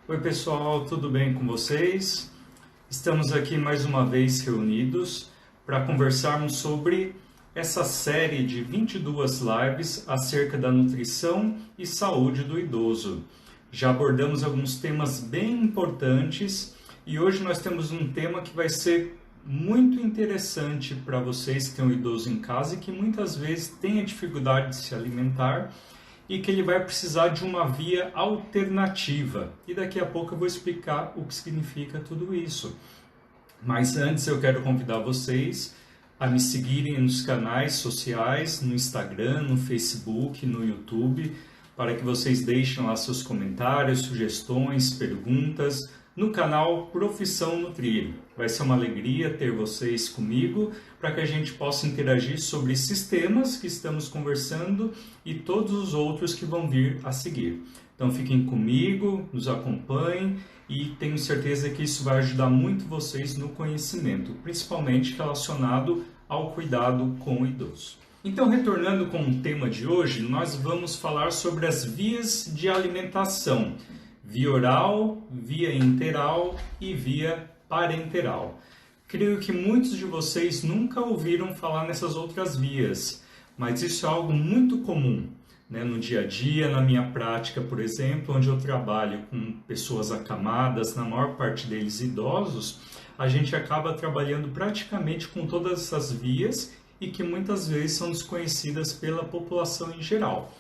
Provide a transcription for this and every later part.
Oi pessoal, tudo bem com vocês? Estamos aqui mais uma vez reunidos para conversarmos sobre essa série de 22 lives acerca da nutrição e saúde do idoso. Já abordamos alguns temas bem importantes e hoje nós temos um tema que vai ser muito interessante para vocês que têm um idoso em casa e que muitas vezes têm a dificuldade de se alimentar e que ele vai precisar de uma via alternativa. E daqui a pouco eu vou explicar o que significa tudo isso. Mas antes eu quero convidar vocês a me seguirem nos canais sociais, no Instagram, no Facebook, no YouTube, para que vocês deixem lá seus comentários, sugestões, perguntas no canal Profissão Nutrir. Vai ser uma alegria ter vocês comigo para que a gente possa interagir sobre esses temas que estamos conversando e todos os outros que vão vir a seguir. Então fiquem comigo, nos acompanhem e tenho certeza que isso vai ajudar muito vocês no conhecimento, principalmente relacionado ao cuidado com o idoso. Então, retornando com o tema de hoje, nós vamos falar sobre as vias de alimentação. Via oral, via enteral e via parenteral. Creio que muitos de vocês nunca ouviram falar nessas outras vias, mas isso é algo muito comum, né? No dia a dia, na minha prática, por exemplo, onde eu trabalho com pessoas acamadas, na maior parte deles idosos, a gente acaba trabalhando praticamente com todas essas vias e que muitas vezes são desconhecidas pela população em geral.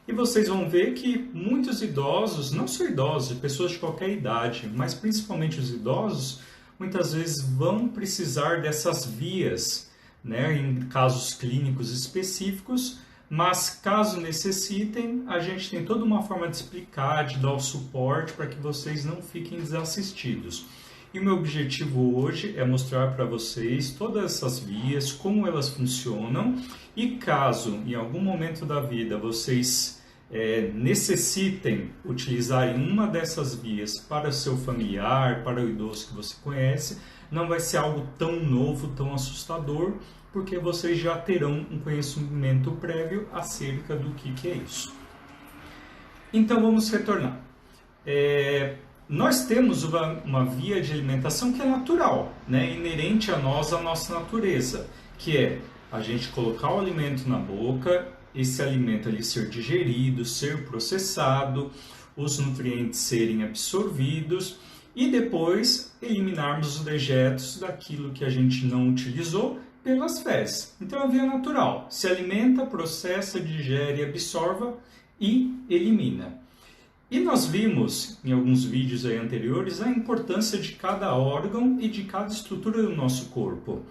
E vocês vão ver que muitos idosos, não só idosos, pessoas de qualquer idade, mas principalmente os idosos, muitas vezes vão precisar dessas vias, né, em casos clínicos específicos, mas caso necessitem, a gente tem toda uma forma de explicar, de dar o suporte para que vocês não fiquem desassistidos. E o meu objetivo hoje é mostrar para vocês todas essas vias, como elas funcionam, e caso em algum momento da vida vocês necessitem utilizar uma dessas vias para o seu familiar, para o idoso que você conhece, não vai ser algo tão novo, tão assustador, porque vocês já terão um conhecimento prévio acerca do que é isso. Então vamos retornar. Nós temos uma via de alimentação que é natural, né? Inerente a nós, a nossa natureza, que é a gente colocar o alimento na boca, esse alimento ali ser digerido, ser processado, os nutrientes serem absorvidos e depois eliminarmos os dejetos daquilo que a gente não utilizou pelas fezes. Então é a via natural, se alimenta, processa, digere, absorva e elimina. E nós vimos em alguns vídeos aí anteriores a importância de cada órgão e de cada estrutura do nosso corpo.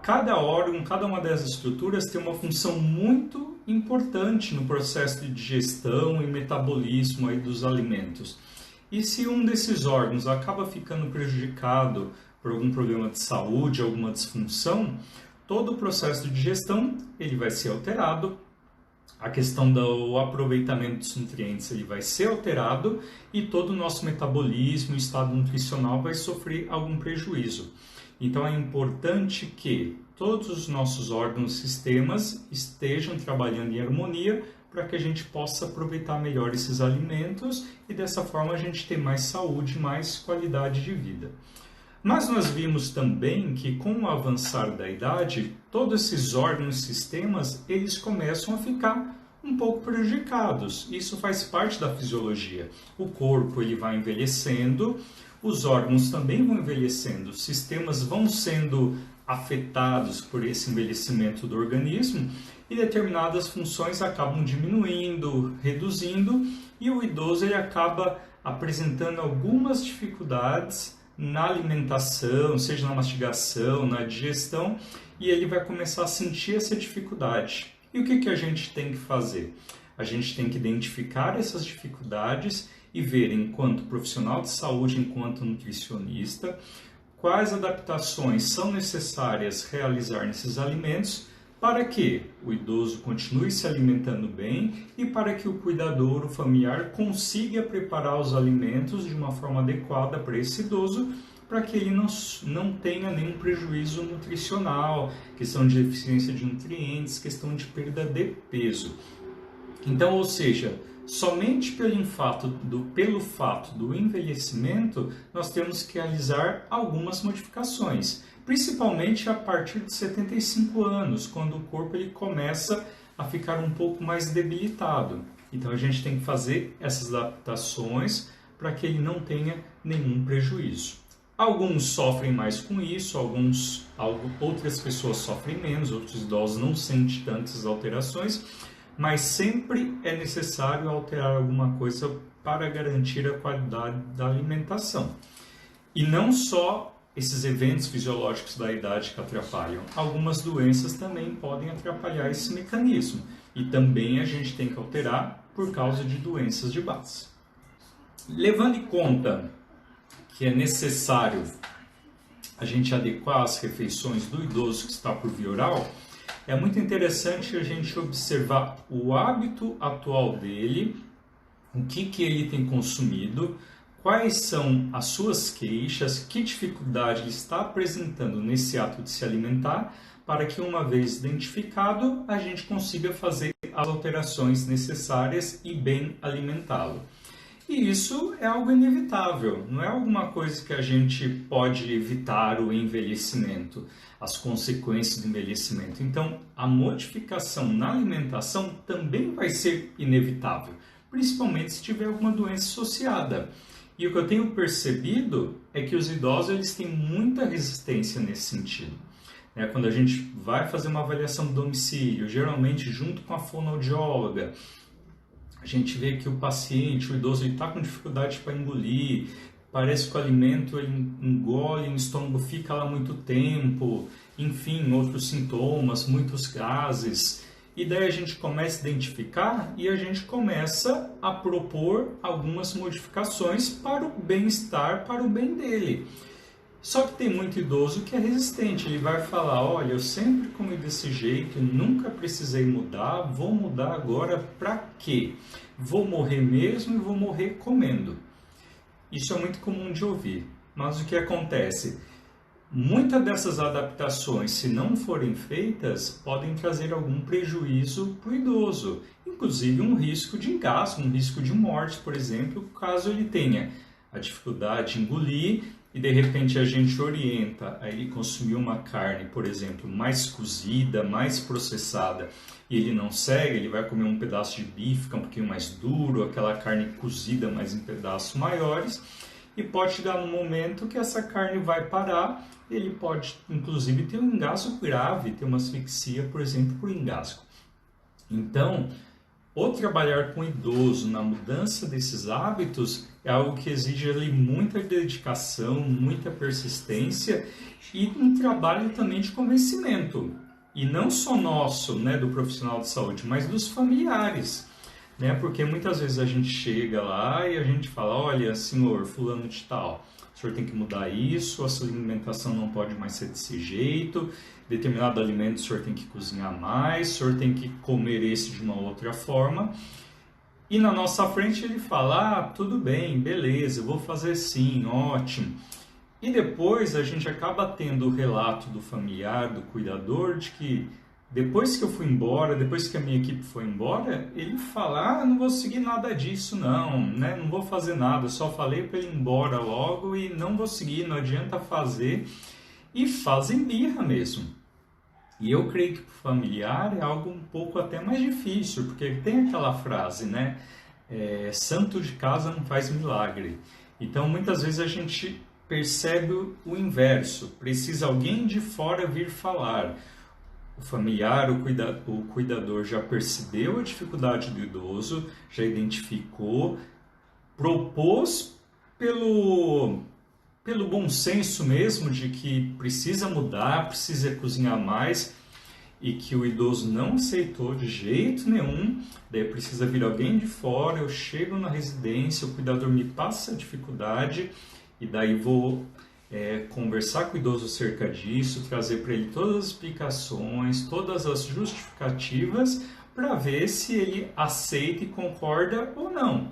Cada órgão, cada uma dessas estruturas tem uma função muito importante no processo de digestão e metabolismo aí dos alimentos. E se um desses órgãos acaba ficando prejudicado por algum problema de saúde, alguma disfunção, todo o processo de digestão ele vai ser alterado, a questão do aproveitamento dos nutrientes ele vai ser alterado e todo o nosso metabolismo e estado nutricional vai sofrer algum prejuízo. Então é importante que todos os nossos órgãos e sistemas estejam trabalhando em harmonia para que a gente possa aproveitar melhor esses alimentos e dessa forma a gente ter mais saúde, mais qualidade de vida. Mas nós vimos também que com o avançar da idade, todos esses órgãos e sistemas, eles começam a ficar um pouco prejudicados. Isso faz parte da fisiologia. O corpo ele vai envelhecendo, os órgãos também vão envelhecendo, os sistemas vão sendo afetados por esse envelhecimento do organismo e determinadas funções acabam diminuindo, reduzindo e o idoso ele acaba apresentando algumas dificuldades na alimentação, seja na mastigação, na digestão, e ele vai começar a sentir essa dificuldade. E o que a gente tem que fazer? A gente tem que identificar essas dificuldades e ver, enquanto profissional de saúde, enquanto nutricionista, quais adaptações são necessárias realizar nesses alimentos para que o idoso continue se alimentando bem e para que o cuidador, o familiar, consiga preparar os alimentos de uma forma adequada para esse idoso, para que ele não tenha nenhum prejuízo nutricional, questão de deficiência de nutrientes, questão de perda de peso. Então, ou seja, Somente pelo fato do envelhecimento, nós temos que realizar algumas modificações, principalmente a partir de 75 anos, quando o corpo ele começa a ficar um pouco mais debilitado. Então a gente tem que fazer essas adaptações para que ele não tenha nenhum prejuízo. Alguns sofrem mais com isso, outras pessoas sofrem menos, outros idosos não sentem tantas alterações, mas sempre é necessário alterar alguma coisa para garantir a qualidade da alimentação. E não só esses eventos fisiológicos da idade que atrapalham, algumas doenças também podem atrapalhar esse mecanismo. E também a gente tem que alterar por causa de doenças de base. Levando em conta que é necessário a gente adequar as refeições do idoso que está por via oral, é muito interessante a gente observar o hábito atual dele, o que ele tem consumido, quais são as suas queixas, que dificuldade ele está apresentando nesse ato de se alimentar, para que uma vez identificado, a gente consiga fazer as alterações necessárias e bem alimentá-lo. E isso é algo inevitável, não é alguma coisa que a gente pode evitar o envelhecimento, as consequências do envelhecimento. Então, a modificação na alimentação também vai ser inevitável, principalmente se tiver alguma doença associada. E o que eu tenho percebido é que os idosos eles têm muita resistência nesse sentido. Quando a gente vai fazer uma avaliação do domicílio, geralmente junto com a fonoaudióloga, a gente vê que o paciente, o idoso, está com dificuldade para engolir, parece que o alimento ele engole, o estômago fica lá muito tempo, enfim, outros sintomas, muitos gases. E daí a gente começa a identificar e a gente começa a propor algumas modificações para o bem-estar, para o bem dele. Só que tem muito idoso que é resistente, ele vai falar, olha, eu sempre comi desse jeito, nunca precisei mudar, vou mudar agora para quê? Vou morrer mesmo e vou morrer comendo. Isso é muito comum de ouvir, mas o que acontece? Muitas dessas adaptações, se não forem feitas, podem trazer algum prejuízo para o idoso, inclusive um risco de engasgo, um risco de morte, por exemplo, caso ele tenha a dificuldade de engolir, e de repente a gente orienta a ele consumir uma carne, por exemplo, mais cozida, mais processada, e ele não segue, ele vai comer um pedaço de bife que é um pouquinho mais duro, aquela carne cozida, mas em pedaços maiores, e pode chegar no momento que essa carne vai parar, ele pode inclusive ter um engasgo grave, ter uma asfixia, por exemplo, por engasgo. Então, ou trabalhar com o idoso na mudança desses hábitos é algo que exige ali muita dedicação, muita persistência e um trabalho também de convencimento. E não só nosso, do profissional de saúde, mas dos familiares. Porque muitas vezes a gente chega lá e a gente fala, olha, senhor fulano de tal, o senhor tem que mudar isso, a sua alimentação não pode mais ser desse jeito, determinado alimento o senhor tem que cozinhar mais, o senhor tem que comer esse de uma outra forma. E na nossa frente ele fala, tudo bem, beleza, eu vou fazer sim, ótimo. E depois a gente acaba tendo o relato do familiar, do cuidador, de que depois que eu fui embora, depois que a minha equipe foi embora, ele fala, não vou seguir nada disso não, não vou fazer nada, eu só falei para ele ir embora logo e não vou seguir, não adianta fazer. E fazem birra mesmo. E eu creio que para o familiar é algo um pouco até mais difícil, porque tem aquela frase, santo de casa não faz milagre. Então, muitas vezes a gente percebe o inverso, precisa alguém de fora vir falar. O familiar, o cuidador já percebeu a dificuldade do idoso, já identificou, propôs pelo bom senso mesmo de que precisa mudar, precisa cozinhar mais e que o idoso não aceitou de jeito nenhum, daí precisa vir alguém de fora, eu chego na residência, o cuidador me passa a dificuldade e daí vou conversar com o idoso acerca disso, trazer para ele todas as explicações, todas as justificativas para ver se ele aceita e concorda ou não.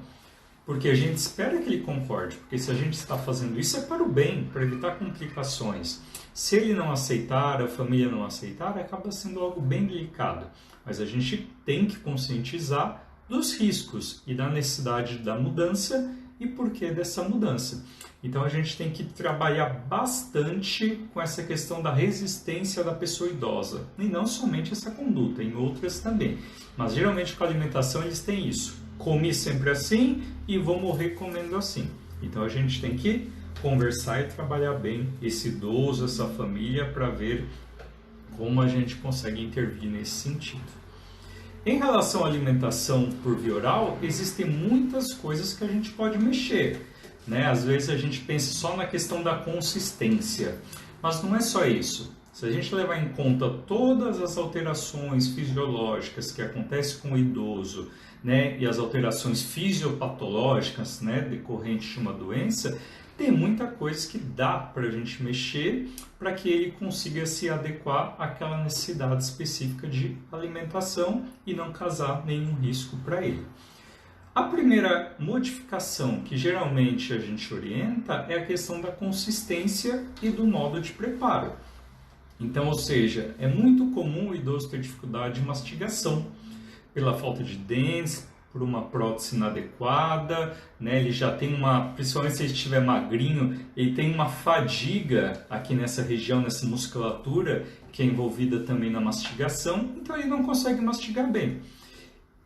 Porque a gente espera que ele concorde, porque se a gente está fazendo isso é para o bem, para evitar complicações. Se ele não aceitar, a família não aceitar, acaba sendo algo bem delicado. Mas a gente tem que conscientizar dos riscos e da necessidade da mudança e porquê dessa mudança. Então a gente tem que trabalhar bastante com essa questão da resistência da pessoa idosa. E não somente essa conduta, em outras também. Mas geralmente com a alimentação eles têm isso. Comi sempre assim e vou morrer comendo assim. Então a gente tem que conversar e trabalhar bem esse idoso, essa família, para ver como a gente consegue intervir nesse sentido. Em relação à alimentação por via oral, existem muitas coisas que a gente pode mexer, né? Às vezes a gente pensa só na questão da consistência, mas não é só isso. Se a gente levar em conta todas as alterações fisiológicas que acontecem com o idoso, né, e as alterações fisiopatológicas, né, decorrentes de uma doença, tem muita coisa que dá para a gente mexer para que ele consiga se adequar àquela necessidade específica de alimentação e não causar nenhum risco para ele. A primeira modificação que geralmente a gente orienta é a questão da consistência e do modo de preparo. Então, ou seja, é muito comum o idoso ter dificuldade de mastigação pela falta de dentes, por uma prótese inadequada, né? Ele já tem principalmente se ele estiver magrinho, ele tem uma fadiga aqui nessa região, nessa musculatura, que é envolvida também na mastigação, então ele não consegue mastigar bem.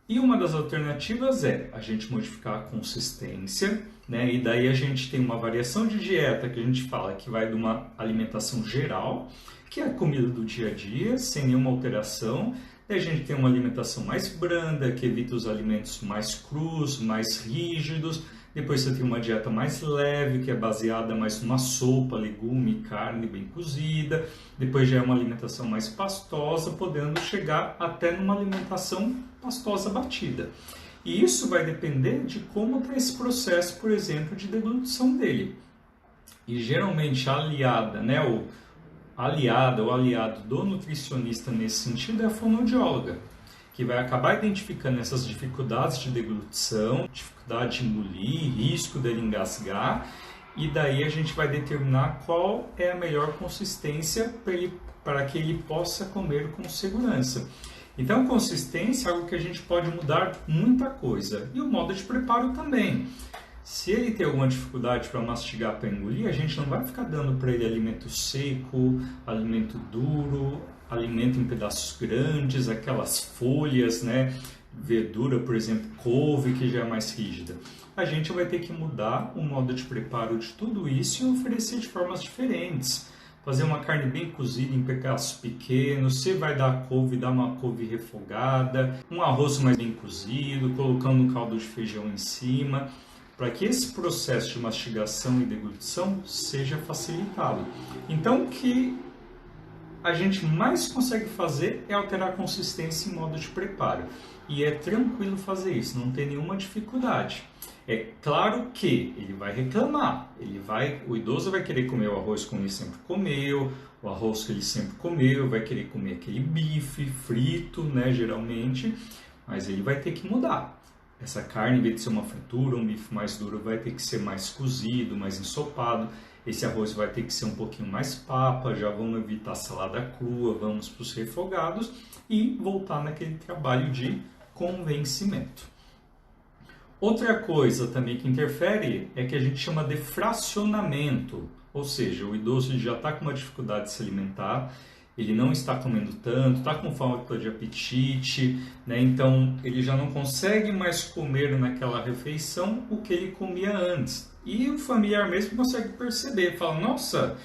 E uma das alternativas é a gente modificar a consistência, né? E daí a gente tem uma variação de dieta que a gente fala que vai de uma alimentação geral, que é a comida do dia a dia, sem nenhuma alteração. Daí a gente tem uma alimentação mais branda, que evita os alimentos mais crus, mais rígidos. Depois você tem uma dieta mais leve, que é baseada mais numa sopa, legume, carne bem cozida. Depois já é uma alimentação mais pastosa, podendo chegar até numa alimentação pastosa batida. E isso vai depender de como está esse processo, por exemplo, de deglutição dele. E geralmente a aliada, né, o aliado do nutricionista nesse sentido é a fonoaudióloga, que vai acabar identificando essas dificuldades de deglutição, dificuldade de engolir, risco dele engasgar, e daí a gente vai determinar qual é a melhor consistência para que ele possa comer com segurança. Então, consistência é algo que a gente pode mudar muita coisa, e o modo de preparo também. Se ele tem alguma dificuldade para mastigar, para engolir, a gente não vai ficar dando para ele alimento seco, alimento duro, alimento em pedaços grandes, aquelas folhas, né? Verdura, por exemplo, couve, que já é mais rígida. A gente vai ter que mudar o modo de preparo de tudo isso e oferecer de formas diferentes. Fazer uma carne bem cozida em pedaços pequenos, você vai dar couve, dá uma couve refogada, um arroz mais bem cozido, colocando um caldo de feijão em cima, para que esse processo de mastigação e deglutição seja facilitado. Então, o que a gente mais consegue fazer é alterar a consistência e modo de preparo. E é tranquilo fazer isso, não tem nenhuma dificuldade. É claro que ele vai reclamar, o idoso vai querer comer o arroz como ele sempre comeu, o arroz que ele sempre comeu, vai querer comer aquele bife frito, né, geralmente, mas ele vai ter que mudar. Essa carne, em vez de ser uma fritura, um bife mais duro, vai ter que ser mais cozido, mais ensopado. Esse arroz vai ter que ser um pouquinho mais papa, já vamos evitar salada crua, vamos para os refogados e voltar naquele trabalho de convencimento. Outra coisa também que interfere é que a gente chama de fracionamento, ou seja, o idoso já está com uma dificuldade de se alimentar, ele não está comendo tanto, está com falta de apetite, né? Então ele já não consegue mais comer naquela refeição o que ele comia antes. E o familiar mesmo consegue perceber, fala, nossa,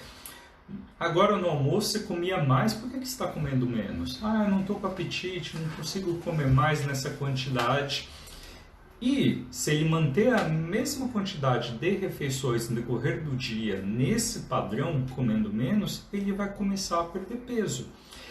agora no almoço você comia mais, por que você está comendo menos? Ah, eu não estou com apetite, não consigo comer mais nessa quantidade. E se ele manter a mesma quantidade de refeições no decorrer do dia, nesse padrão, comendo menos, ele vai começar a perder peso.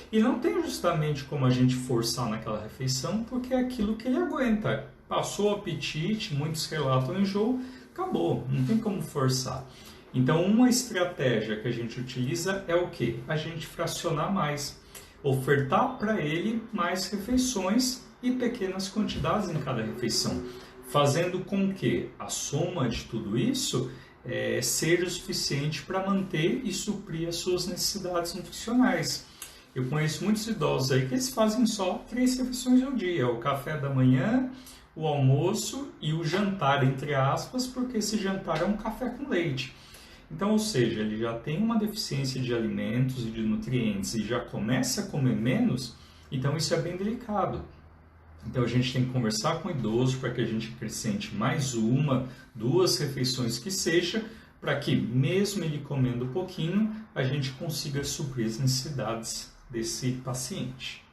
E não tem justamente como a gente forçar naquela refeição, porque é aquilo que ele aguenta. Passou o apetite, muitos relatam enjoo, acabou, não tem como forçar. Então, uma estratégia que a gente utiliza é o quê? A gente fracionar mais, ofertar para ele mais refeições e pequenas quantidades em cada refeição, fazendo com que a soma de tudo isso seja o suficiente para manter e suprir as suas necessidades nutricionais. Eu conheço muitos idosos aí que eles fazem só 3 refeições ao dia, o café da manhã, o almoço e o jantar, entre aspas, porque esse jantar é um café com leite. Então, ou seja, ele já tem uma deficiência de alimentos e de nutrientes e já começa a comer menos, então isso é bem delicado. Então a gente tem que conversar com o idoso para que a gente acrescente mais uma, duas refeições que seja, para que mesmo ele comendo pouquinho, a gente consiga suprir as necessidades desse paciente.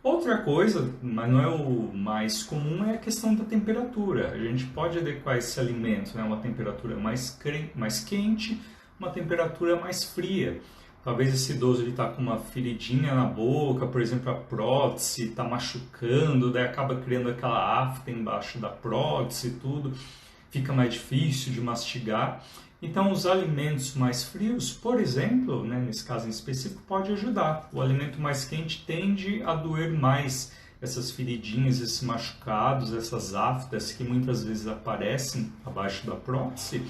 Outra coisa, mas não é o mais comum, é a questão da temperatura. A gente pode adequar esse alimento, né, a uma temperatura mais quente, uma temperatura mais fria. Talvez esse idoso está com uma feridinha na boca, por exemplo, a prótese está machucando, daí acaba criando aquela afta embaixo da prótese e tudo, fica mais difícil de mastigar. Então, os alimentos mais frios, por exemplo, né, nesse caso em específico, pode ajudar. O alimento mais quente tende a doer mais essas feridinhas, esses machucados, essas aftas que muitas vezes aparecem abaixo da prótese.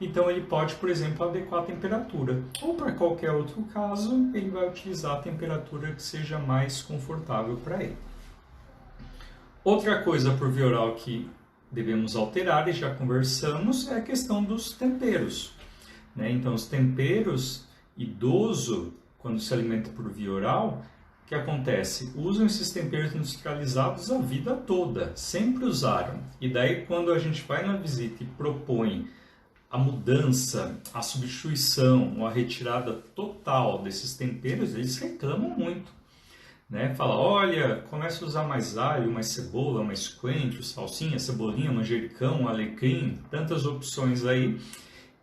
Então, ele pode, por exemplo, adequar a temperatura. Ou, para qualquer outro caso, ele vai utilizar a temperatura que seja mais confortável para ele. Outra coisa por via oral que devemos alterar, e já conversamos, é a questão dos temperos. Né? Então, os temperos, idoso, quando se alimenta por via oral, o que acontece? Usam esses temperos industrializados a vida toda, sempre usaram. E daí, quando a gente vai na visita e propõe a mudança, a substituição ou a retirada total desses temperos, eles reclamam muito. Né? Fala, olha, começa a usar mais alho, mais cebola, mais coentro, salsinha, cebolinha, manjericão, alecrim, tantas opções aí.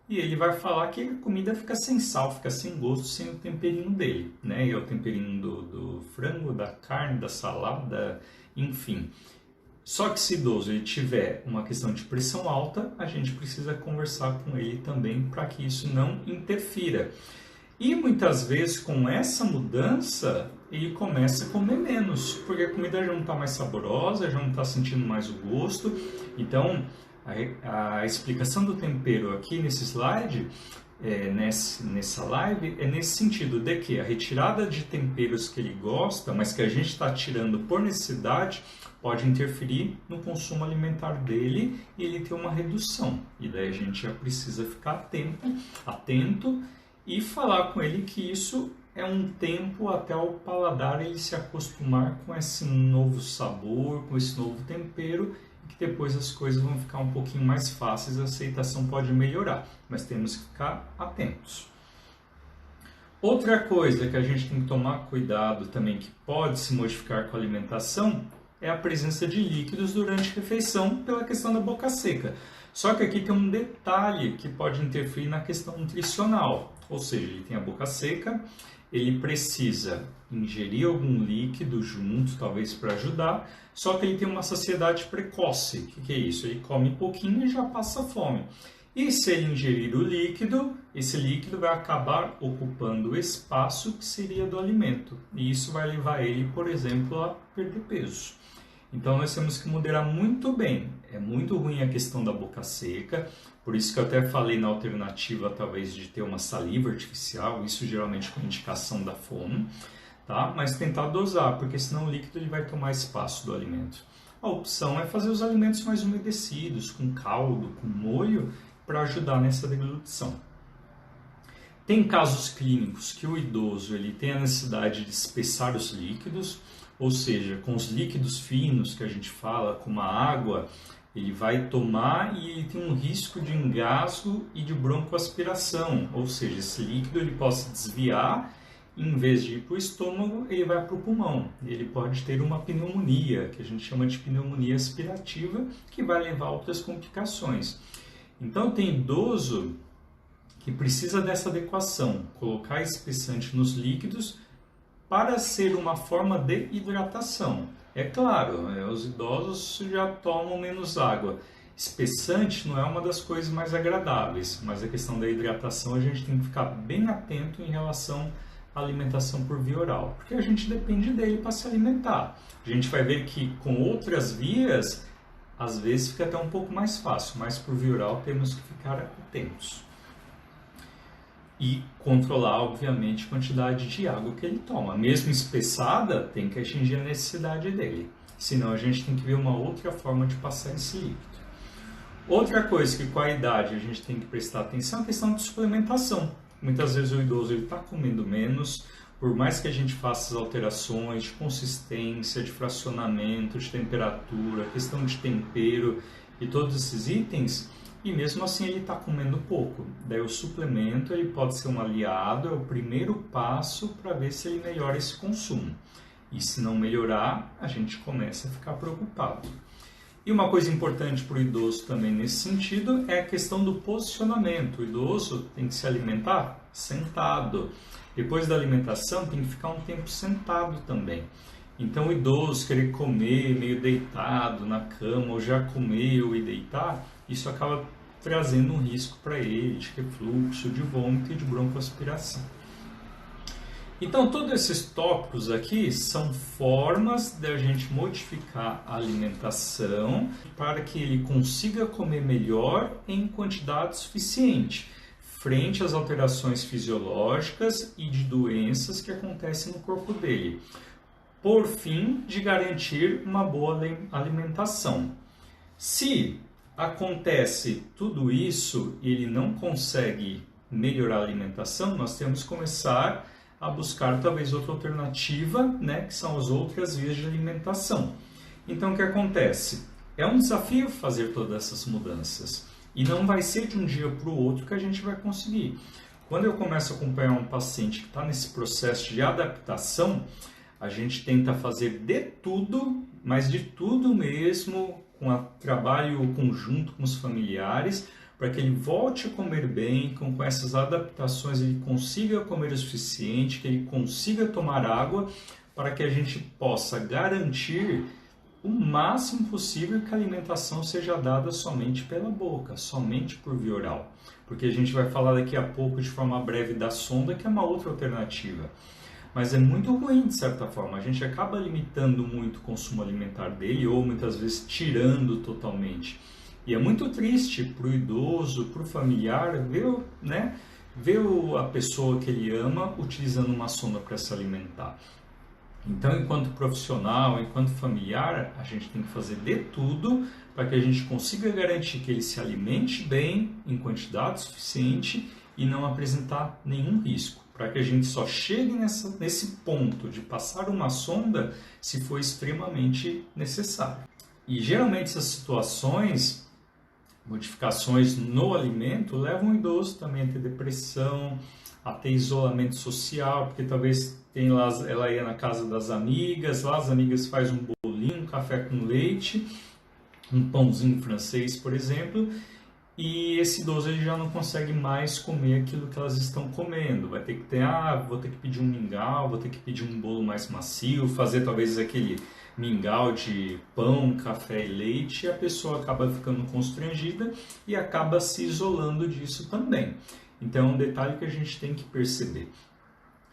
E ele vai falar que a comida fica sem sal, fica sem gosto, sem o temperinho dele. Né? E é o temperinho do frango, da carne, da salada, enfim. Só que se idoso ele tiver uma questão de pressão alta, a gente precisa conversar com ele também para que isso não interfira. E muitas vezes com essa mudança ele começa a comer menos, porque a comida já não está mais saborosa, já não está sentindo mais o gosto. Então a explicação do tempero aqui nesse slide, nessa live, é nesse sentido de que a retirada de temperos que ele gosta, mas que a gente está tirando por necessidade, pode interferir no consumo alimentar dele e ele ter uma redução. E daí a gente já precisa ficar atento e falar com ele que isso é um tempo até o paladar ele se acostumar com esse novo sabor, com esse novo tempero, e que depois as coisas vão ficar um pouquinho mais fáceis, a aceitação pode melhorar, mas temos que ficar atentos. Outra coisa que a gente tem que tomar cuidado também, que pode se modificar com a alimentação, é a presença de líquidos durante a refeição pela questão da boca seca. Só que aqui tem um detalhe que pode interferir na questão nutricional, ou seja, ele tem a boca seca, ele precisa ingerir algum líquido junto, talvez para ajudar, só que ele tem uma saciedade precoce. O que é isso? Ele come pouquinho e já passa fome. E se ele ingerir o líquido, esse líquido vai acabar ocupando o espaço que seria do alimento. E isso vai levar ele, por exemplo, a perder peso. Então nós temos que moderar muito bem. É muito ruim a questão da boca seca, por isso que eu até falei na alternativa talvez de ter uma saliva artificial, isso geralmente com indicação da fome, tá? Mas tentar dosar, porque senão o líquido ele vai tomar espaço do alimento. A opção é fazer os alimentos mais umedecidos, com caldo, com molho, para ajudar nessa deglutição. Tem casos clínicos que o idoso ele tem a necessidade de espessar os líquidos, ou seja, com os líquidos finos que a gente fala, como a água, ele vai tomar e ele tem um risco de engasgo e de broncoaspiração, ou seja, esse líquido ele possa desviar, em vez de ir para o estômago, ele vai para o pulmão. Ele pode ter uma pneumonia, que a gente chama de pneumonia aspirativa, que vai levar a outras complicações. Então tem idoso que precisa dessa adequação, colocar espessante nos líquidos, para ser uma forma de hidratação. É claro, os idosos já tomam menos água. Espessante não é uma das coisas mais agradáveis, mas a questão da hidratação a gente tem que ficar bem atento em relação à alimentação por via oral, porque a gente depende dele para se alimentar. A gente vai ver que com outras vias, às vezes fica até um pouco mais fácil, mas por via oral temos que ficar atentos. E controlar, obviamente, a quantidade de água que ele toma. Mesmo espessada, tem que atingir a necessidade dele. senão a gente tem que ver uma outra forma de passar esse líquido. Outra coisa que com a idade a gente tem que prestar atenção é a questão de suplementação. Muitas vezes o idoso está comendo menos, por mais que a gente faça as alterações de consistência, de fracionamento, de temperatura, questão de tempero e todos esses itens, e mesmo assim ele está comendo pouco. Daí o suplemento ele pode ser um aliado, é o primeiro passo para ver se ele melhora esse consumo. E se não melhorar, a gente começa a ficar preocupado. E uma coisa importante para o idoso também nesse sentido é a questão do posicionamento. O idoso tem que se alimentar sentado. Depois da alimentação tem que ficar um tempo sentado também. Então o idoso querer comer meio deitado na cama ou já comeu e deitar, isso acaba trazendo um risco para ele de refluxo, de vômito e de broncoaspiração. Então todos esses tópicos aqui são formas de a gente modificar a alimentação para que ele consiga comer melhor em quantidade suficiente, frente às alterações fisiológicas e de doenças que acontecem no corpo dele, por fim de garantir uma boa alimentação. Se acontece tudo isso e ele não consegue melhorar a alimentação, nós temos que começar a buscar talvez outra alternativa, né, que são as outras vias de alimentação. Então o que acontece? É um desafio fazer todas essas mudanças. E não vai ser de um dia para o outro que a gente vai conseguir. Quando eu começo a acompanhar um paciente que está nesse processo de adaptação, a gente tenta fazer de tudo, mas de tudo mesmo, com trabalho conjunto com os familiares, para que ele volte a comer bem, com essas adaptações ele consiga comer o suficiente, que ele consiga tomar água, para que a gente possa garantir o máximo possível que a alimentação seja dada somente pela boca, somente por via oral. Porque a gente vai falar daqui a pouco de forma breve da sonda, que é uma outra alternativa. Mas é muito ruim, de certa forma. A gente acaba limitando muito o consumo alimentar dele ou muitas vezes tirando totalmente. E é muito triste para o idoso, para o familiar, ver a pessoa que ele ama utilizando uma sonda para se alimentar. Então, enquanto profissional, enquanto familiar, a gente tem que fazer de tudo para que a gente consiga garantir que ele se alimente bem, em quantidade suficiente e não apresentar nenhum risco. Para que a gente só chegue nesse ponto de passar uma sonda se for extremamente necessário. E geralmente essas situações, modificações no alimento, levam o idoso também a ter depressão, a ter isolamento social, porque talvez ela ia na casa das amigas, lá as amigas fazem um bolinho, um café com leite, um pãozinho francês, por exemplo, e esse idoso ele já não consegue mais comer aquilo que elas estão comendo. Vai ter que ter, vou ter que pedir um mingau, vou ter que pedir um bolo mais macio, fazer talvez aquele mingau de pão, café e leite, e a pessoa acaba ficando constrangida e acaba se isolando disso também. Então é um detalhe que a gente tem que perceber.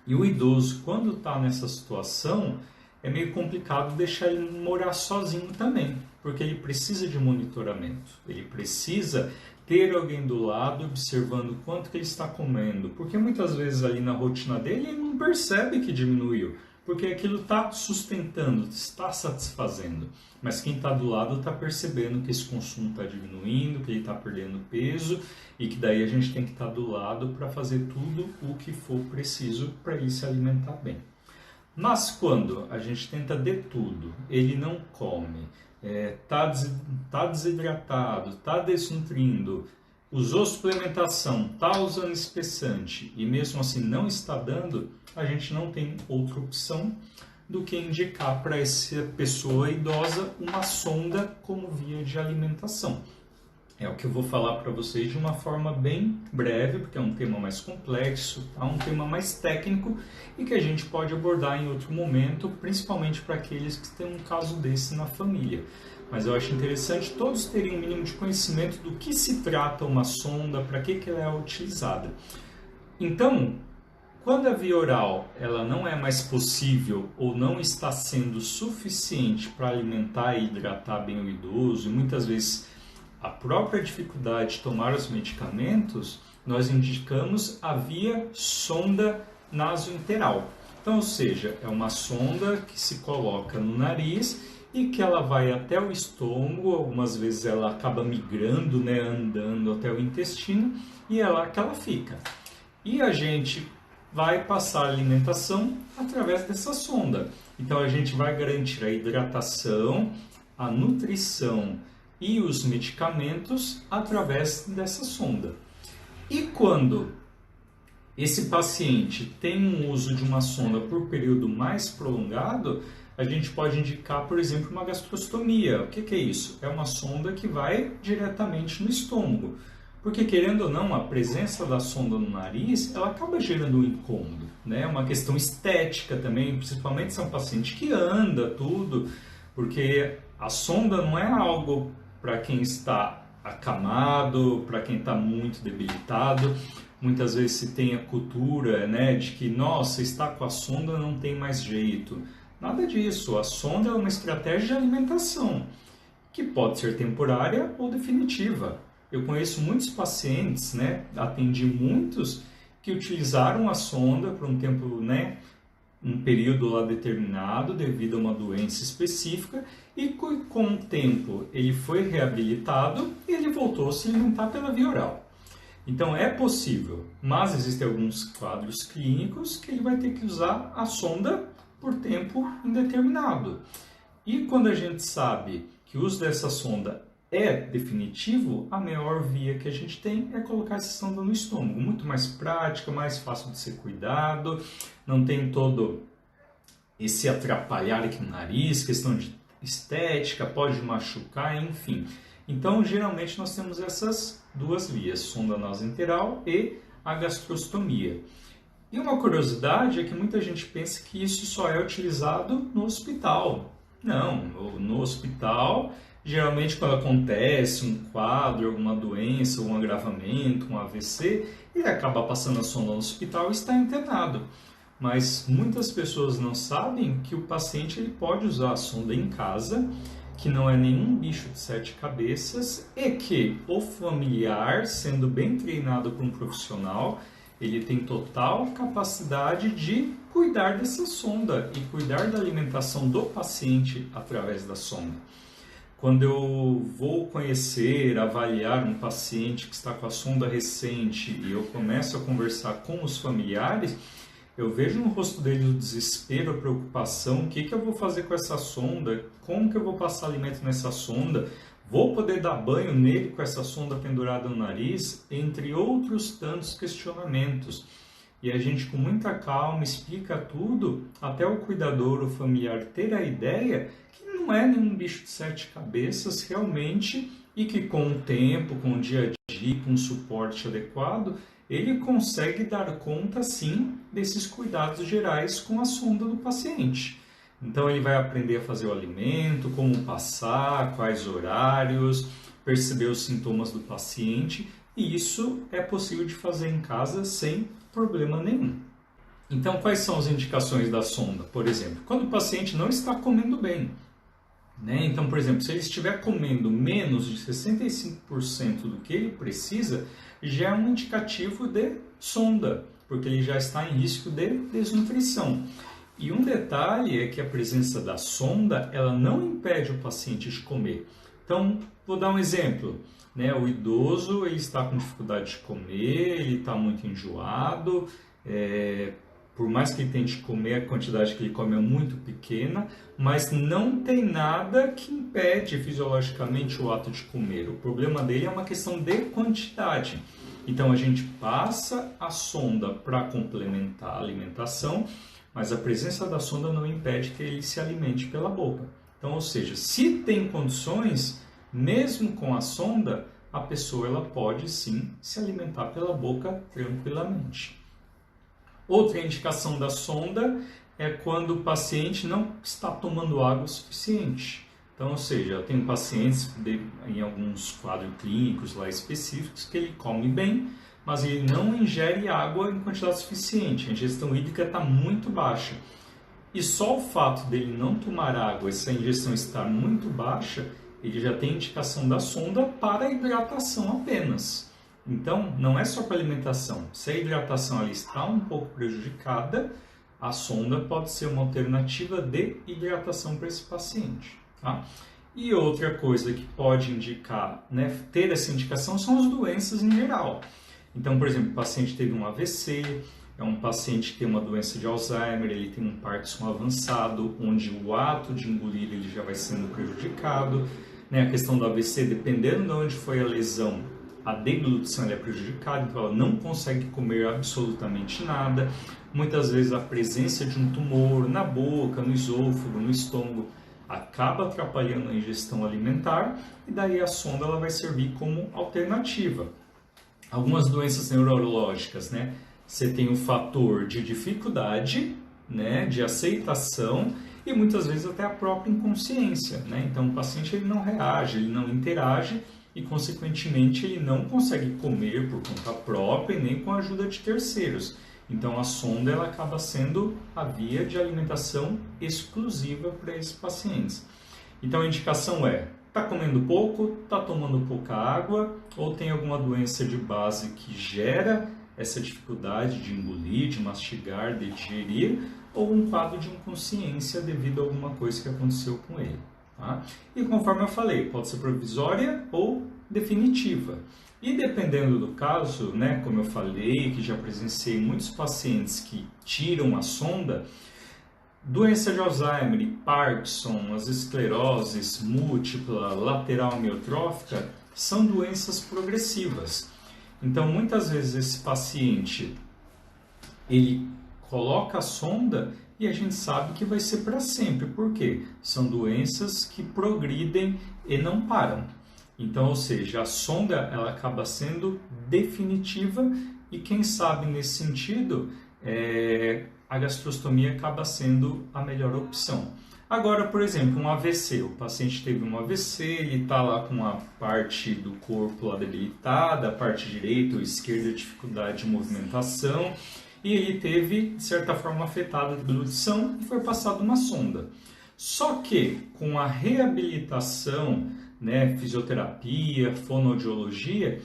E o idoso, quando está nessa situação, é meio complicado deixar ele morar sozinho também, porque ele precisa de monitoramento, ele precisa ter alguém do lado observando quanto que ele está comendo, porque muitas vezes ali na rotina dele ele não percebe que diminuiu, porque aquilo está sustentando, está satisfazendo, mas quem está do lado está percebendo que esse consumo está diminuindo, que ele está perdendo peso e que daí a gente tem que estar do lado para fazer tudo o que for preciso para ele se alimentar bem. Mas quando a gente tenta de tudo, ele não come, está desidratado, está desnutrindo, usou suplementação, está usando espessante e mesmo assim não está dando, a gente não tem outra opção do que indicar para essa pessoa idosa uma sonda como via de alimentação. É o que eu vou falar para vocês de uma forma bem breve, porque é um tema mais complexo, é um tema mais técnico e que a gente pode abordar em outro momento, principalmente para aqueles que têm um caso desse na família. Mas eu acho interessante todos terem um mínimo de conhecimento do que se trata uma sonda, para que ela é utilizada. Então, quando a via oral ela não é mais possível ou não está sendo suficiente para alimentar e hidratar bem o idoso, e muitas vezes a própria dificuldade de tomar os medicamentos, nós indicamos a via sonda nasointeral. Então, ou seja, é uma sonda que se coloca no nariz e que ela vai até o estômago, algumas vezes ela acaba migrando, né, andando até o intestino, e é lá que ela fica. E a gente vai passar a alimentação através dessa sonda. Então a gente vai garantir a hidratação, a nutrição e os medicamentos através dessa sonda. E quando esse paciente tem um uso de uma sonda por período mais prolongado, a gente pode indicar, por exemplo, uma gastrostomia. O que é isso? É uma sonda que vai diretamente no estômago. Porque, querendo ou não, a presença da sonda no nariz, ela acaba gerando um incômodo, né? Uma questão estética também, principalmente se é um paciente que anda, tudo, porque a sonda não é algo para quem está acamado, para quem está muito debilitado. Muitas vezes se tem a cultura, né, de que, nossa, está com a sonda, não tem mais jeito. Nada disso. A sonda é uma estratégia de alimentação, que pode ser temporária ou definitiva. Eu conheço muitos pacientes, né, atendi muitos que utilizaram a sonda por um tempo, né, um período lá determinado devido a uma doença específica e com o tempo ele foi reabilitado e ele voltou a se alimentar pela via oral. Então é possível, mas existem alguns quadros clínicos que ele vai ter que usar a sonda por tempo indeterminado. E quando a gente sabe que o uso dessa sonda é definitivo, a melhor via que a gente tem é colocar essa sonda no estômago. Muito mais prática, mais fácil de ser cuidado, não tem todo esse atrapalhar aqui no nariz, questão de estética, pode machucar, enfim. Então, geralmente nós temos essas duas vias, sonda nasoenteral e a gastrostomia. E uma curiosidade é que muita gente pensa que isso só é utilizado no hospital. Não, no hospital, geralmente quando acontece um quadro, alguma doença, um agravamento, um AVC, ele acaba passando a sonda no hospital e está internado. Mas muitas pessoas não sabem que o paciente ele pode usar a sonda em casa, que não é nenhum bicho de 7 cabeças e que o familiar, sendo bem treinado por um profissional, ele tem total capacidade de cuidar dessa sonda e cuidar da alimentação do paciente através da sonda. Quando eu vou conhecer, avaliar um paciente que está com a sonda recente e eu começo a conversar com os familiares, eu vejo no rosto dele o desespero, a preocupação, o que eu vou fazer com essa sonda, como que eu vou passar alimento nessa sonda, vou poder dar banho nele com essa sonda pendurada no nariz, entre outros tantos questionamentos. E a gente com muita calma explica tudo, até o cuidador, o familiar ter a ideia que não é nenhum bicho de 7 cabeças realmente e que com o tempo, com o dia a dia, com o suporte adequado, ele consegue dar conta, sim, desses cuidados gerais com a sonda do paciente. Então, ele vai aprender a fazer o alimento, como passar, quais horários, perceber os sintomas do paciente, e isso é possível de fazer em casa sem problema nenhum. Então, quais são as indicações da sonda, por exemplo? Quando o paciente não está comendo bem, né? Então, por exemplo, se ele estiver comendo menos de 65% do que ele precisa, já é um indicativo de sonda, porque ele já está em risco de desnutrição. E um detalhe é que a presença da sonda, ela não impede o paciente de comer. Então, vou dar um exemplo, né? O idoso, ele está com dificuldade de comer, ele está muito enjoado, por mais que ele tente comer, a quantidade que ele come é muito pequena, mas não tem nada que impede fisiologicamente o ato de comer. O problema dele é uma questão de quantidade. Então a gente passa a sonda para complementar a alimentação, mas a presença da sonda não impede que ele se alimente pela boca. Então, ou seja, se tem condições, mesmo com a sonda, a pessoa ela pode sim se alimentar pela boca tranquilamente. Outra indicação da sonda é quando o paciente não está tomando água o suficiente. Então, ou seja, eu tenho pacientes em alguns quadros clínicos lá específicos que ele come bem, mas ele não ingere água em quantidade suficiente. A ingestão hídrica está muito baixa. E só o fato dele não tomar água, essa ingestão estar muito baixa, ele já tem indicação da sonda para a hidratação apenas. Então, não é só para alimentação. Se a hidratação ali está um pouco prejudicada, a sonda pode ser uma alternativa de hidratação para esse paciente. Tá? E outra coisa que pode indicar, né, ter essa indicação são as doenças em geral. Então, por exemplo, o paciente teve um AVC, é um paciente que tem uma doença de Alzheimer, ele tem um Parkinson avançado, onde o ato de engolir ele já vai sendo prejudicado. Né? A questão do AVC, dependendo de onde foi a lesão, a deglutição é prejudicada, então ela não consegue comer absolutamente nada. Muitas vezes a presença de um tumor na boca, no esôfago, no estômago, acaba atrapalhando a ingestão alimentar e daí a sonda ela vai servir como alternativa. Algumas doenças neurológicas, né? Você tem o fator de dificuldade, né, de aceitação e muitas vezes até a própria inconsciência, né? Então o paciente ele não reage, ele não interage e consequentemente ele não consegue comer por conta própria e nem com a ajuda de terceiros. Então a sonda ela acaba sendo a via de alimentação exclusiva para esses pacientes. Então a indicação é: está comendo pouco, está tomando pouca água ou tem alguma doença de base que gera essa dificuldade de engolir, de mastigar, de digerir, ou um quadro de inconsciência devido a alguma coisa que aconteceu com ele. Tá? E conforme eu falei, pode ser provisória ou definitiva. E dependendo do caso, né, como eu falei, que já presenciei muitos pacientes que tiram a sonda, doença de Alzheimer, Parkinson, as escleroses múltipla, lateral amiotrófica, são doenças progressivas. Então, muitas vezes esse paciente, ele coloca a sonda e a gente sabe que vai ser para sempre. Por quê? São doenças que progridem e não param. Então, ou seja, a sonda ela acaba sendo definitiva e quem sabe nesse sentido, a gastrostomia acaba sendo a melhor opção. Agora, por exemplo, um AVC. O paciente teve um AVC, ele está lá com a parte do corpo lá debilitada, a parte direita ou esquerda, dificuldade de movimentação, e ele teve, de certa forma, afetada a deglutição e foi passado uma sonda. Só que, com a reabilitação, né, fisioterapia, fonoaudiologia,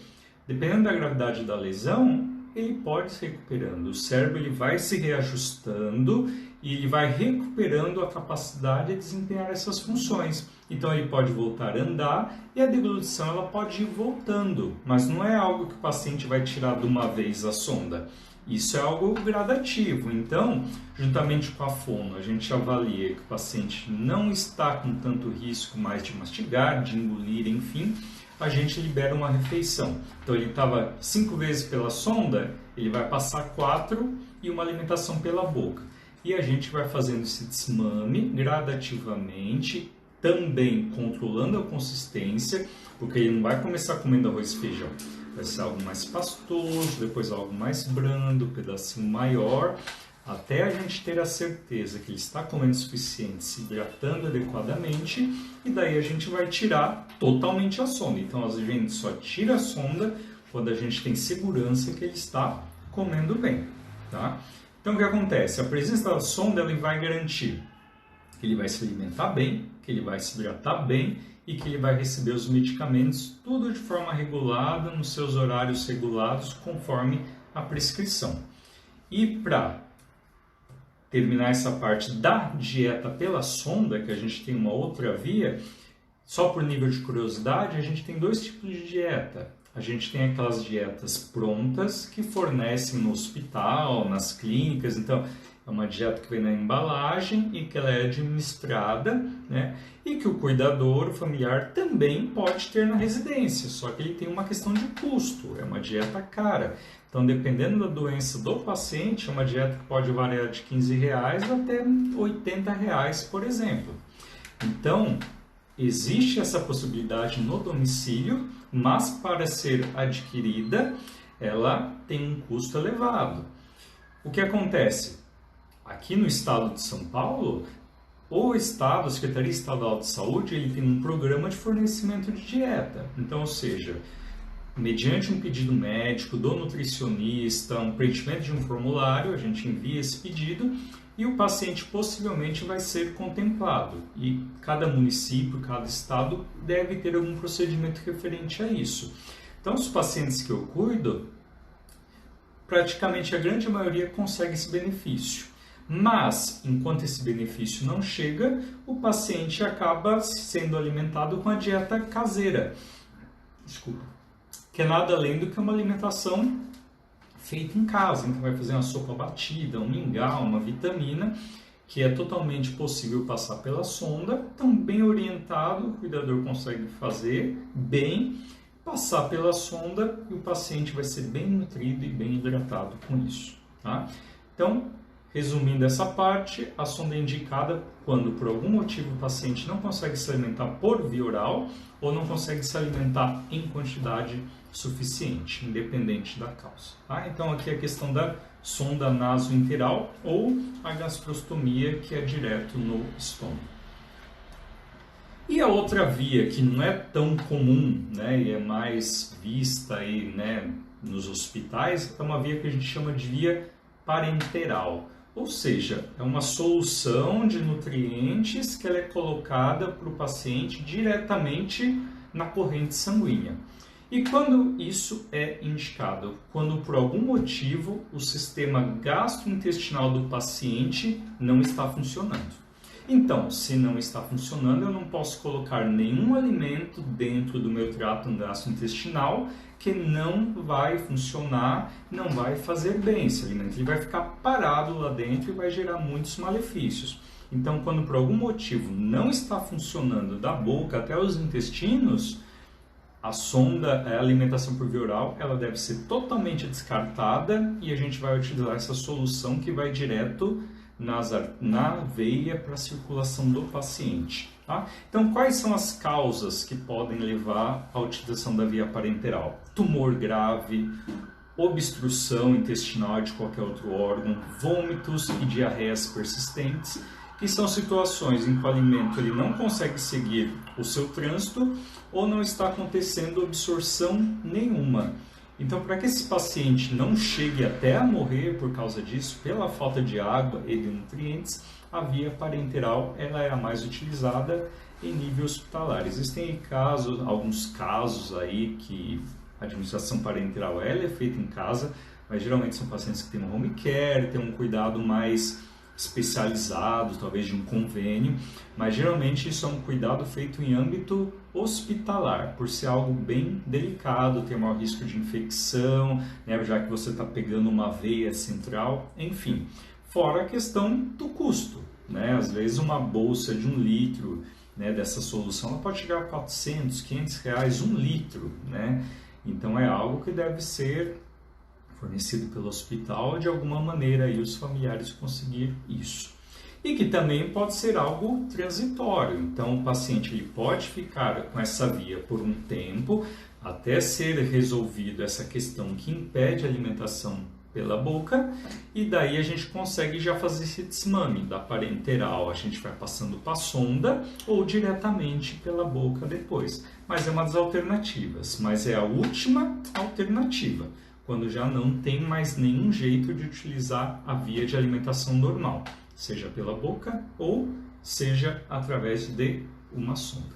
dependendo da gravidade da lesão, ele pode se recuperando. O cérebro ele vai se reajustando e ele vai recuperando a capacidade de desempenhar essas funções. Então ele pode voltar a andar e a deglutição ela pode ir voltando, mas não é algo que o paciente vai tirar de uma vez a sonda. Isso é algo gradativo. Então, juntamente com a fono, a gente avalia que o paciente não está com tanto risco mais de mastigar, de engolir, enfim, a gente libera uma refeição. Então ele estava 5 vezes pela sonda, ele vai passar 4 e uma alimentação pela boca. E a gente vai fazendo esse desmame gradativamente, também controlando a consistência, porque ele não vai começar comendo arroz e feijão. Vai ser algo mais pastoso, depois algo mais brando, um pedacinho maior, até a gente ter a certeza que ele está comendo o suficiente, se hidratando adequadamente, e daí a gente vai tirar totalmente a sonda. Então a gente só tira a sonda quando a gente tem segurança que ele está comendo bem. Tá? Então o que acontece? A presença da sonda ele vai garantir que ele vai se alimentar bem, que ele vai se hidratar bem e que ele vai receber os medicamentos tudo de forma regulada, nos seus horários regulados, conforme a prescrição. E para terminar essa parte da dieta pela sonda, que a gente tem uma outra via, só por nível de curiosidade, a gente tem 2 tipos de dieta. A gente tem aquelas dietas prontas que fornecem no hospital, nas clínicas, então é uma dieta que vem na embalagem e que ela é administrada, né? E que o cuidador, o familiar, também pode ter na residência, só que ele tem uma questão de custo, é uma dieta cara. Então, dependendo da doença do paciente, é uma dieta que pode variar de R$15 até R$80, por exemplo. Então, existe essa possibilidade no domicílio, mas para ser adquirida, ela tem um custo elevado. O que acontece? Aqui no estado de São Paulo, o estado, a Secretaria Estadual de Saúde, ele tem um programa de fornecimento de dieta. Então, ou seja, mediante um pedido médico do nutricionista, um preenchimento de um formulário, a gente envia esse pedido e o paciente possivelmente vai ser contemplado. E cada município, cada estado deve ter algum procedimento referente a isso. Então, os pacientes que eu cuido, praticamente a grande maioria consegue esse benefício. Mas, enquanto esse benefício não chega, o paciente acaba sendo alimentado com a dieta caseira. Desculpa. Que é nada além do que uma alimentação feita em casa. Então vai fazer uma sopa batida, um mingau, uma vitamina, que é totalmente possível passar pela sonda. Então, bem orientado, o cuidador consegue fazer bem, passar pela sonda e o paciente vai ser bem nutrido e bem hidratado com isso. Tá? Então, resumindo essa parte, a sonda é indicada quando por algum motivo o paciente não consegue se alimentar por via oral ou não consegue se alimentar em quantidade suficiente, independente da causa. Tá? Então aqui a questão da sonda nasointeral ou a gastrostomia, que é direto no estômago. E a outra via que não é tão comum, né, e é mais vista aí, né, nos hospitais, é uma via que a gente chama de via parenteral. Ou seja, é uma solução de nutrientes que ela é colocada para o paciente diretamente na corrente sanguínea. E quando isso é indicado? Quando por algum motivo o sistema gastrointestinal do paciente não está funcionando. Então, se não está funcionando, eu não posso colocar nenhum alimento dentro do meu trato gastrointestinal que não vai funcionar, não vai fazer bem. Esse alimento ele vai ficar parado lá dentro e vai gerar muitos malefícios. Então, quando por algum motivo não está funcionando da boca até os intestinos, a sonda, a alimentação por via oral, ela deve ser totalmente descartada e a gente vai utilizar essa solução que vai direto na veia para a circulação do paciente. Tá? Então, quais são as causas que podem levar à utilização da via parenteral? Tumor grave, obstrução intestinal de qualquer outro órgão, vômitos e diarreias persistentes, que são situações em que o alimento ele não consegue seguir o seu trânsito ou não está acontecendo absorção nenhuma. Então, para que esse paciente não chegue até a morrer por causa disso, pela falta de água e de nutrientes, a via parenteral ela é a mais utilizada em nível hospitalar. Existem alguns casos aí que a administração parenteral ela é feita em casa, mas geralmente são pacientes que têm um home care, têm um cuidado mais especializado, talvez de um convênio, mas geralmente isso é um cuidado feito em âmbito hospitalar, por ser algo bem delicado, ter maior risco de infecção, né, já que você está pegando uma veia central, enfim. Fora a questão do custo, né? Às vezes uma bolsa de 1 litro, né, dessa solução ela pode chegar a 400, 500 reais, 1 litro, né? Então é algo que deve ser fornecido pelo hospital de alguma maneira e os familiares conseguir isso. E que também pode ser algo transitório. Então o paciente ele pode ficar com essa via por um tempo até ser resolvido essa questão que impede a alimentação pela boca e daí a gente consegue já fazer esse desmame da parenteral, a gente vai passando para a sonda ou diretamente pela boca depois. Mas é uma das alternativas, mas é a última alternativa, quando já não tem mais nenhum jeito de utilizar a via de alimentação normal, seja pela boca ou seja através de uma sonda.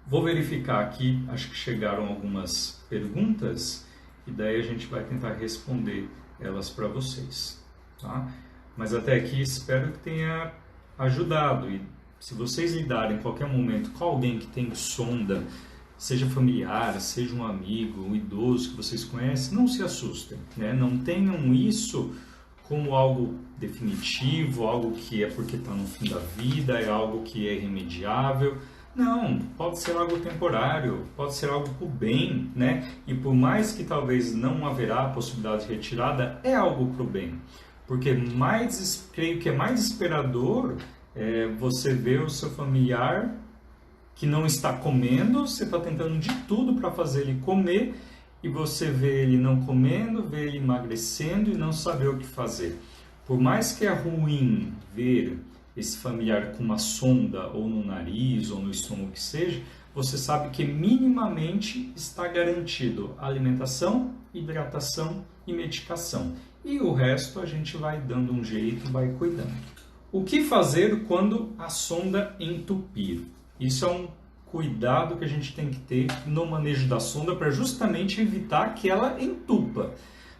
Vou verificar aqui, acho que chegaram algumas perguntas e daí a gente vai tentar responder elas para vocês. Tá? Mas até aqui espero que tenha ajudado e se vocês lidarem em qualquer momento com alguém que tem sonda, seja familiar, seja um amigo, um idoso que vocês conhecem, não se assustem, né? Não tenham isso como algo definitivo, algo que é porque está no fim da vida, é algo que é irremediável. Não, pode ser algo temporário, pode ser algo por bem, né? E por mais que talvez não haverá possibilidade de retirada, é algo para o bem. Porque creio que é mais desesperador você ver o seu familiar que não está comendo, você está tentando de tudo para fazer ele comer e você vê ele não comendo, vê ele emagrecendo e não saber o que fazer. Por mais que é ruim ver esse familiar com uma sonda ou no nariz ou no estômago que seja, você sabe que minimamente está garantido alimentação, hidratação e medicação. E o resto a gente vai dando um jeito, vai cuidando. O que fazer quando a sonda entupir? Isso é um cuidado que a gente tem que ter no manejo da sonda para justamente evitar que ela entupa.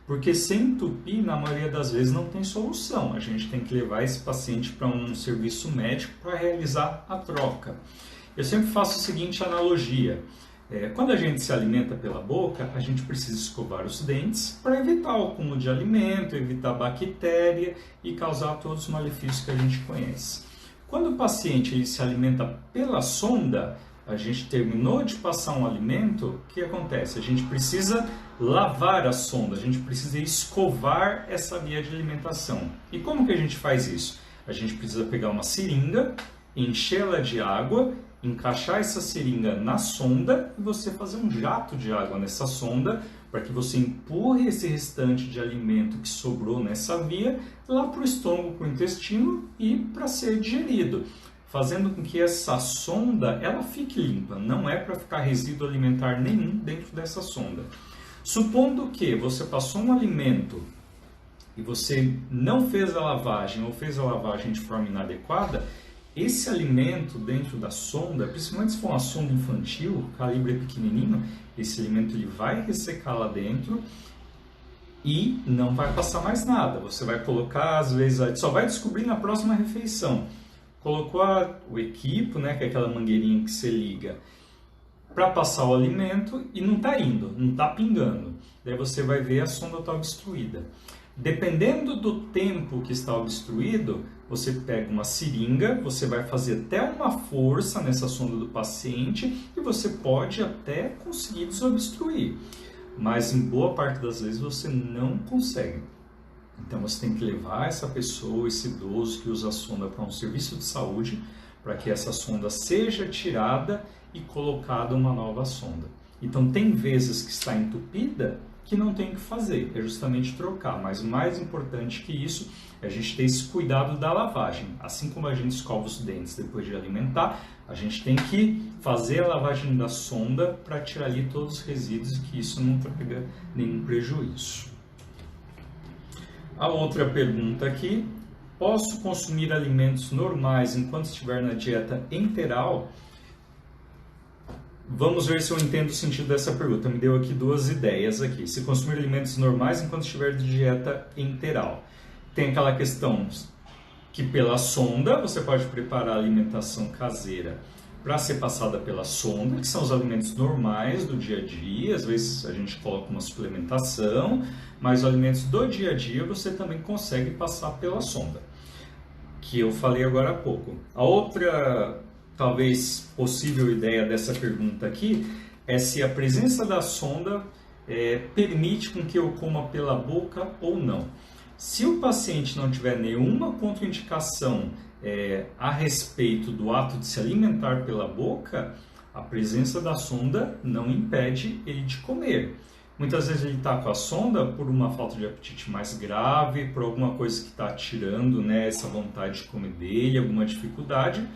Porque sem entupir, na maioria das vezes, não tem solução. A gente tem que levar esse paciente para um serviço médico para realizar a troca. Eu sempre faço a seguinte analogia. Quando a gente se alimenta pela boca, a gente precisa escovar os dentes para evitar o acúmulo de alimento, evitar bactéria e causar todos os malefícios que a gente conhece. Quando o paciente ele se alimenta pela sonda, a gente terminou de passar um alimento, o que acontece? A gente precisa lavar a sonda, a gente precisa escovar essa via de alimentação. E como que a gente faz isso? A gente precisa pegar uma seringa, enchê-la de água, encaixar essa seringa na sonda e você fazer um jato de água nessa sonda para que você empurre esse restante de alimento que sobrou nessa via lá para o estômago, para o intestino e para ser digerido, fazendo com que essa sonda ela fique limpa, não é para ficar resíduo alimentar nenhum dentro dessa sonda. Supondo que você passou um alimento e você não fez a lavagem ou fez a lavagem de forma inadequada, esse alimento dentro da sonda, principalmente se for uma sonda infantil, o calibre é pequenininho, esse alimento ele vai ressecar lá dentro e não vai passar mais nada. Você vai colocar, às vezes, só vai descobrir na próxima refeição. Colocou o equipo, né, que é aquela mangueirinha que você liga, para passar o alimento e não está indo, não está pingando. Daí você vai ver a sonda está obstruída. Dependendo do tempo que está obstruído, você pega uma seringa, você vai fazer até uma força nessa sonda do paciente e você pode até conseguir desobstruir. Mas em boa parte das vezes você não consegue. Então você tem que levar essa pessoa, esse idoso que usa a sonda para um serviço de saúde, para que essa sonda seja tirada e colocada uma nova sonda. Então tem vezes que está entupida que não tem o que fazer, é justamente trocar. Mas o mais importante que isso é a gente ter esse cuidado da lavagem. Assim como a gente escova os dentes depois de alimentar, a gente tem que fazer a lavagem da sonda para tirar ali todos os resíduos e que isso não traga nenhum prejuízo. A outra pergunta aqui: posso consumir alimentos normais enquanto estiver na dieta enteral? Vamos ver se eu entendo o sentido dessa pergunta. Me deu aqui duas ideias aqui. Se consumir alimentos normais enquanto estiver de dieta enteral. Tem aquela questão que pela sonda você pode preparar a alimentação caseira para ser passada pela sonda, que são os alimentos normais do dia a dia. Às vezes a gente coloca uma suplementação, mas os alimentos do dia a dia você também consegue passar pela sonda, que eu falei agora há pouco. A outra, talvez, possível ideia dessa pergunta aqui é se a presença da sonda permite com que eu coma pela boca ou não. Se o paciente não tiver nenhuma contraindicação a respeito do ato de se alimentar pela boca, a presença da sonda não impede ele de comer. Muitas vezes ele está com a sonda por uma falta de apetite mais grave, por alguma coisa que está tirando, né, essa vontade de comer dele, alguma dificuldade,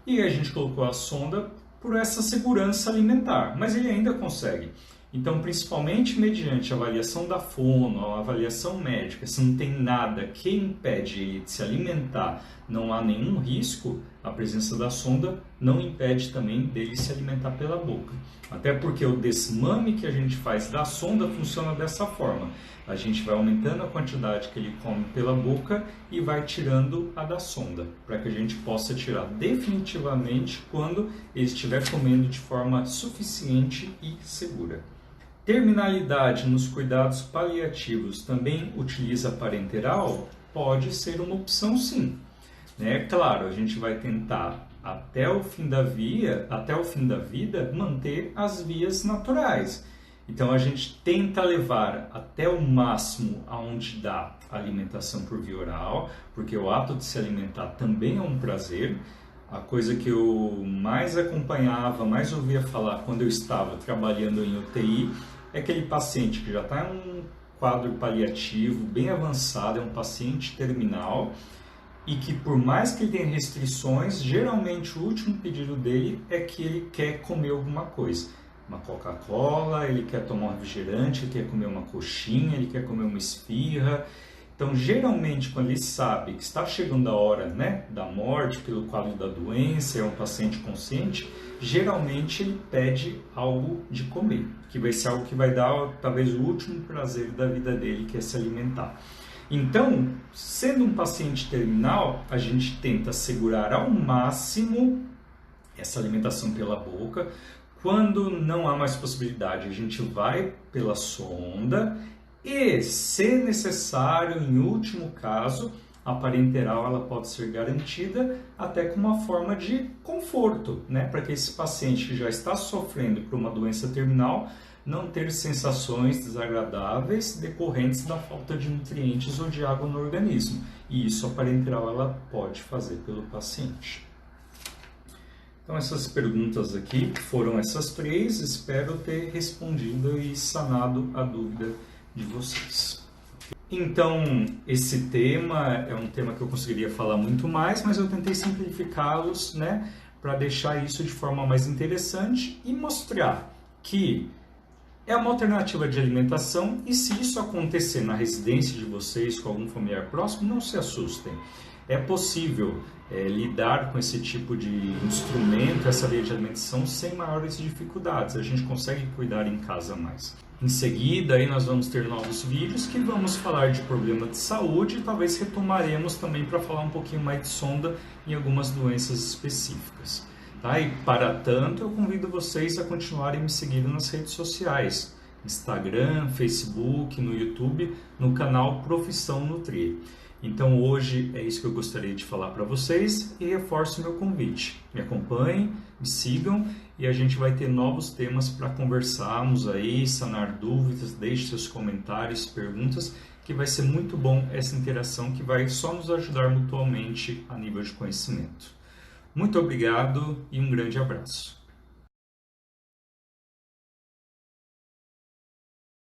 e a gente colocou a sonda por essa segurança alimentar, mas ele ainda consegue. Então, principalmente mediante a avaliação da fono, a avaliação médica, se não tem nada que impede ele de se alimentar, não há nenhum risco, a presença da sonda não impede também dele se alimentar pela boca. Até porque o desmame que a gente faz da sonda funciona dessa forma. A gente vai aumentando a quantidade que ele come pela boca e vai tirando a da sonda, para que a gente possa tirar definitivamente quando ele estiver comendo de forma suficiente e segura. Terminalidade nos cuidados paliativos também utiliza parenteral? Pode ser uma opção, sim. Claro, a gente vai tentar até o fim da vida manter as vias naturais. Então a gente tenta levar até o máximo aonde dá a alimentação por via oral, porque o ato de se alimentar também é um prazer. A coisa que eu mais acompanhava, mais ouvia falar quando eu estava trabalhando em UTI, é aquele paciente que já está em um quadro paliativo bem avançado, é um paciente terminal, e que por mais que ele tenha restrições, geralmente o último pedido dele é que ele quer comer alguma coisa. Uma Coca-Cola, ele quer tomar um refrigerante, ele quer comer uma coxinha, ele quer comer uma esfirra. Então Então, geralmente, quando ele sabe que está chegando a hora, né, da morte, pelo quadro da doença, é um paciente consciente, geralmente ele pede algo de comer, que vai ser algo que vai dar talvez o último prazer da vida dele, que é se alimentar. Então, sendo um paciente terminal, a gente tenta segurar ao máximo essa alimentação pela boca. Quando não há mais possibilidade, a gente vai pela sonda e, se necessário, em último caso, a parenteral ela pode ser garantida até com uma forma de conforto, né? Para que esse paciente que já está sofrendo por uma doença terminal não ter sensações desagradáveis decorrentes da falta de nutrientes ou de água no organismo. E isso a parenteral ela pode fazer pelo paciente. Então essas perguntas aqui foram essas 3, espero ter respondido e sanado a dúvida de vocês. Então, esse tema é um tema que eu conseguiria falar muito mais, mas eu tentei simplificá-los, né, para deixar isso de forma mais interessante e mostrar que é uma alternativa de alimentação e se isso acontecer na residência de vocês com algum familiar próximo, não se assustem. É possível lidar com esse tipo de instrumento, essa via de alimentação, sem maiores dificuldades. A gente consegue cuidar em casa mais. Em seguida, aí nós vamos ter novos vídeos que vamos falar de problema de saúde e talvez retomaremos também para falar um pouquinho mais de sonda em algumas doenças específicas. Tá? E para tanto, eu convido vocês a continuarem me seguindo nas redes sociais. Instagram, Facebook, no YouTube, no canal Profissão Nutrir. Então hoje é isso que eu gostaria de falar para vocês e reforço o meu convite. Me acompanhem, me sigam e a gente vai ter novos temas para conversarmos aí, sanar dúvidas, deixe seus comentários, perguntas, que vai ser muito bom essa interação que vai só nos ajudar mutuamente a nível de conhecimento. Muito obrigado e um grande abraço.